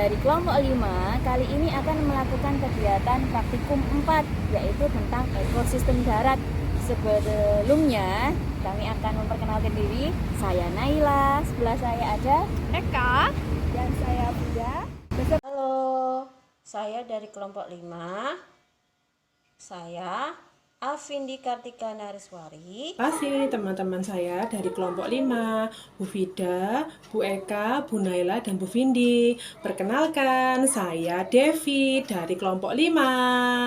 dari kelompok 5 kali ini akan melakukan kegiatan praktikum 4, yaitu tentang ekosistem darat. Sebelumnya kami akan memperkenalkan diri. Saya Naila, sebelah saya ada Eka, dan saya Buda. Halo, saya dari kelompok 5. Saya Afindi Kartika Nariswari. Terima kasih teman-teman saya dari kelompok 5, Bu Vida, Bu Eka, Bu Naila, dan Bu Vindi. Perkenalkan, saya Devi dari kelompok 5.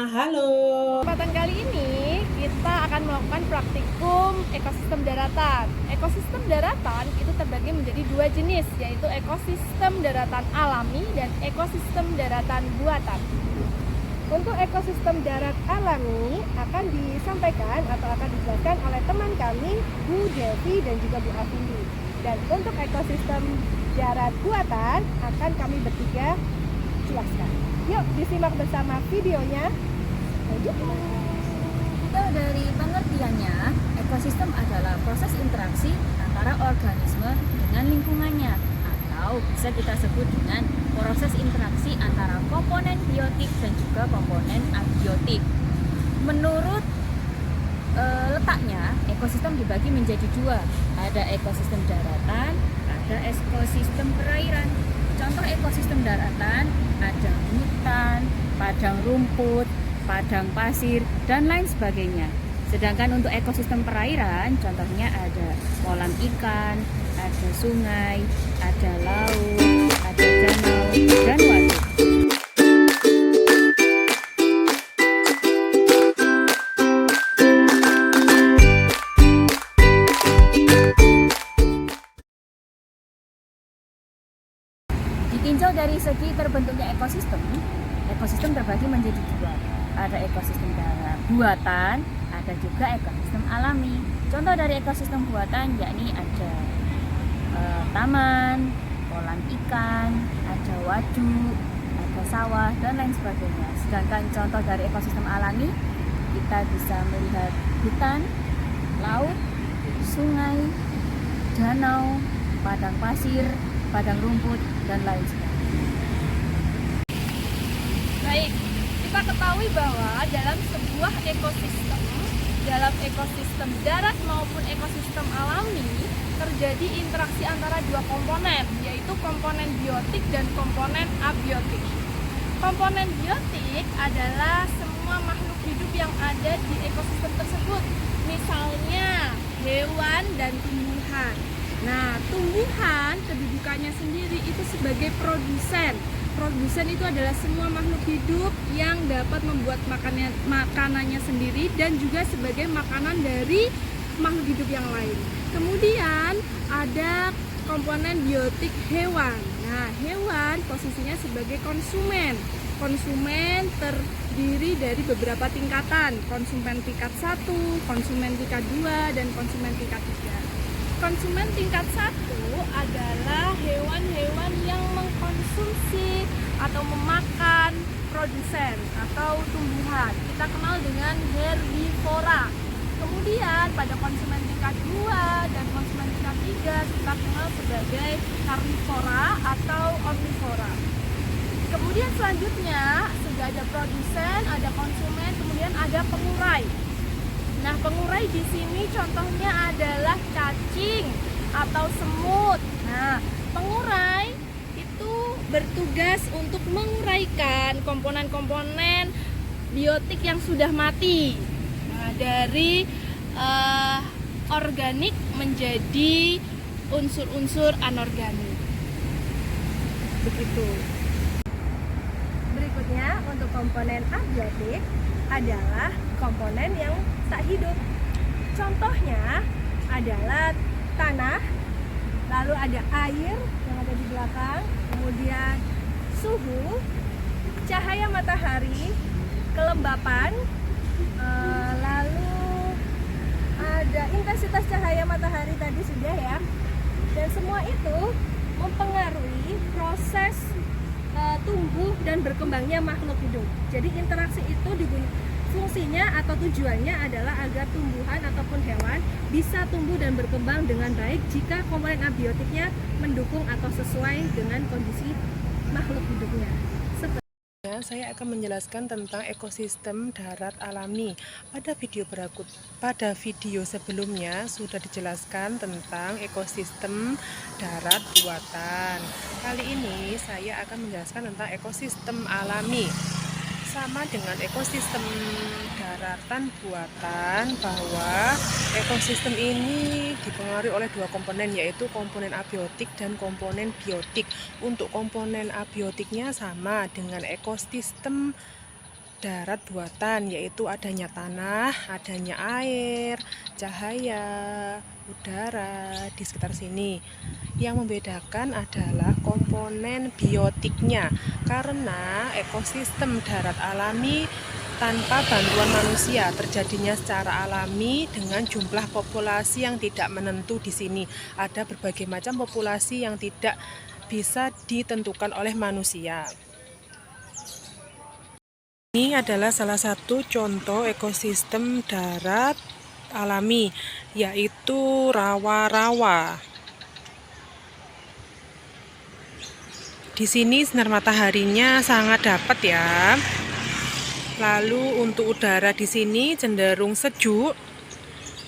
Halo. Kesempatan kali ini kita akan melakukan praktikum ekosistem daratan. Ekosistem daratan itu terbagi menjadi dua jenis, yaitu ekosistem daratan alami dan ekosistem daratan buatan. Untuk ekosistem darat alami akan disampaikan atau akan dijelaskan oleh teman kami, Bu Devi dan juga Bu Afindi. Dan untuk ekosistem darat buatan akan kami bertiga jelaskan. Yuk disimak bersama videonya. Lanjut. Itu dari pengertiannya, ekosistem adalah proses interaksi antara organisme dengan lingkungannya, atau bisa kita sebut dengan proses interaksi antara komponen biotik dan juga komponen abiotik. Menurut letaknya, ekosistem dibagi menjadi dua. Ada ekosistem daratan, ada ekosistem perairan. Contoh ekosistem daratan ada hutan, padang rumput, padang pasir, dan lain sebagainya. Sedangkan untuk ekosistem perairan, contohnya ada kolam ikan, ada sungai, ada laut, ada danau, dan waduk. Ditinjau dari segi terbentuknya ekosistem, ekosistem terbagi menjadi dua. Ada ekosistem darat buatan, ada juga ekosistem alami. Contoh dari ekosistem buatan yakni ada taman, kolam ikan, ada waduk, ada sawah, dan lain sebagainya. Sedangkan contoh dari ekosistem alami, kita bisa melihat hutan, laut, sungai, danau, padang pasir, padang rumput, dan lain sebagainya. Baik, kita ketahui bahwa dalam sebuah ekosistem, dalam ekosistem darat maupun ekosistem alami, terjadi interaksi antara dua komponen, yaitu komponen biotik dan komponen abiotik. Komponen biotik adalah semua makhluk hidup yang ada di ekosistem tersebut, misalnya hewan dan tumbuhan. Nah, tumbuhan kedudukannya sendiri itu sebagai produsen. Produsen itu adalah semua makhluk hidup yang dapat membuat makanannya sendiri dan juga sebagai makanan dari makhluk hidup yang lain. Kemudian ada komponen biotik hewan. Nah, hewan posisinya sebagai konsumen. Konsumen terdiri dari beberapa tingkatan. Konsumen tingkat 1, konsumen tingkat 2, dan konsumen tingkat 3. Konsumen tingkat 1 adalah hewan-hewan yang mengkonsumsi atau memakan produsen atau tumbuhan. Kita kenal dengan herbivora. Kemudian pada konsumen tingkat 2 dan konsumen tingkat 3 kita kenal sebagai karnivora atau omnivora. Kemudian selanjutnya sudah ada produsen, ada konsumen, kemudian ada pengurai. Nah, pengurai di sini contohnya adalah cacing atau semut. Nah, pengurai itu bertugas untuk menguraikan komponen-komponen biotik yang sudah mati. Nah, dari organik menjadi unsur-unsur anorganik. Begitu. Berikutnya untuk komponen abiotik adalah komponen yang tak hidup. Contohnya adalah tanah, lalu ada air yang ada di belakang, kemudian suhu, cahaya matahari, kelembapan, lalu ada intensitas cahaya matahari tadi sudah ya. Dan semua itu mempengaruhi proses tumbuh dan berkembangnya makhluk hidup. Jadi interaksi itu fungsinya atau tujuannya adalah agar tumbuhan ataupun hewan bisa tumbuh dan berkembang dengan baik jika komponen abiotiknya mendukung atau sesuai dengan kondisi makhluk hidupnya. Saya akan menjelaskan tentang ekosistem darat alami. Pada video sebelumnya sudah dijelaskan tentang ekosistem darat buatan. Kali ini saya akan menjelaskan tentang ekosistem alami. Sama dengan ekosistem daratan buatan, bahwa ekosistem ini dipengaruhi oleh dua komponen, yaitu komponen abiotik dan komponen biotik. Untuk komponen abiotiknya sama dengan ekosistem darat buatan, yaitu adanya tanah, adanya air, cahaya, udara di sekitar sini. Yang membedakan adalah komponen biotiknya, karena ekosistem darat alami tanpa bantuan manusia, terjadinya secara alami dengan jumlah populasi yang tidak menentu di sini. Ada berbagai macam populasi yang tidak bisa ditentukan oleh manusia. Ini adalah salah satu contoh ekosistem darat alami, yaitu rawa-rawa. Di sini sinar mataharinya sangat dapat ya. Lalu untuk udara di sini cenderung sejuk.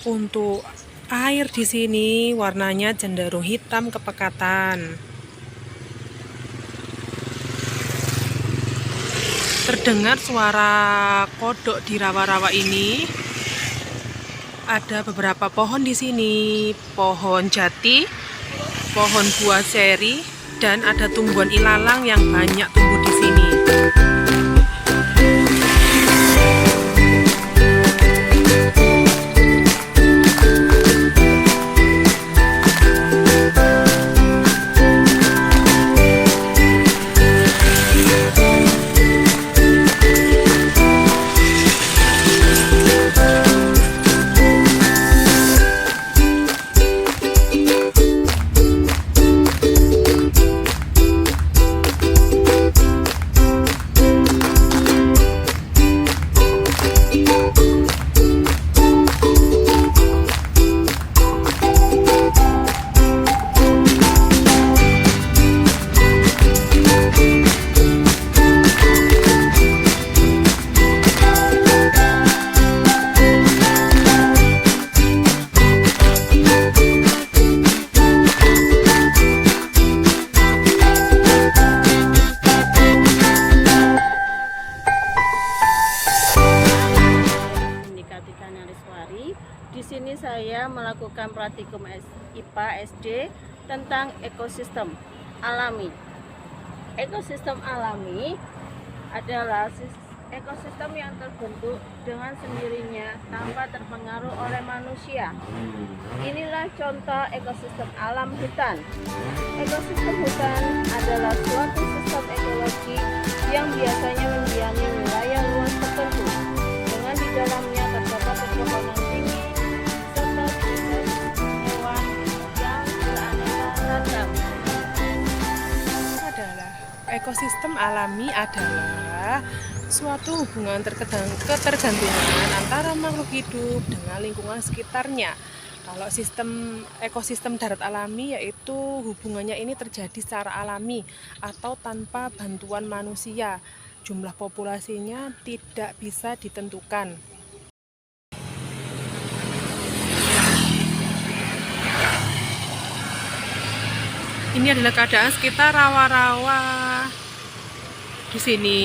Untuk air di sini warnanya cenderung hitam kepekatan. Terdengar suara kodok di rawa-rawa ini. Ada beberapa pohon di sini, pohon jati, pohon buah seri, dan ada tumbuhan ilalang yang banyak tumbuh di sini. Di sini saya melakukan praktikum IPA SD tentang ekosistem alami. Ekosistem alami adalah ekosistem yang terbentuk dengan sendirinya tanpa terpengaruh oleh manusia. Inilah contoh ekosistem alam hutan. Ekosistem hutan adalah suatu sistem ekologi yang biasanya mendiami wilayah luas tertentu dengan di dalamnya terdapat pepohonan tinggi serta hewan yang beraneka ragam. Ekosistem alami adalah suatu hubungan ketergantungan antara makhluk hidup dengan lingkungan sekitarnya. Kalau ekosistem darat alami, yaitu hubungannya ini terjadi secara alami atau tanpa bantuan manusia. Jumlah populasinya tidak bisa ditentukan. Ini adalah keadaan sekitar rawa-rawa di sini.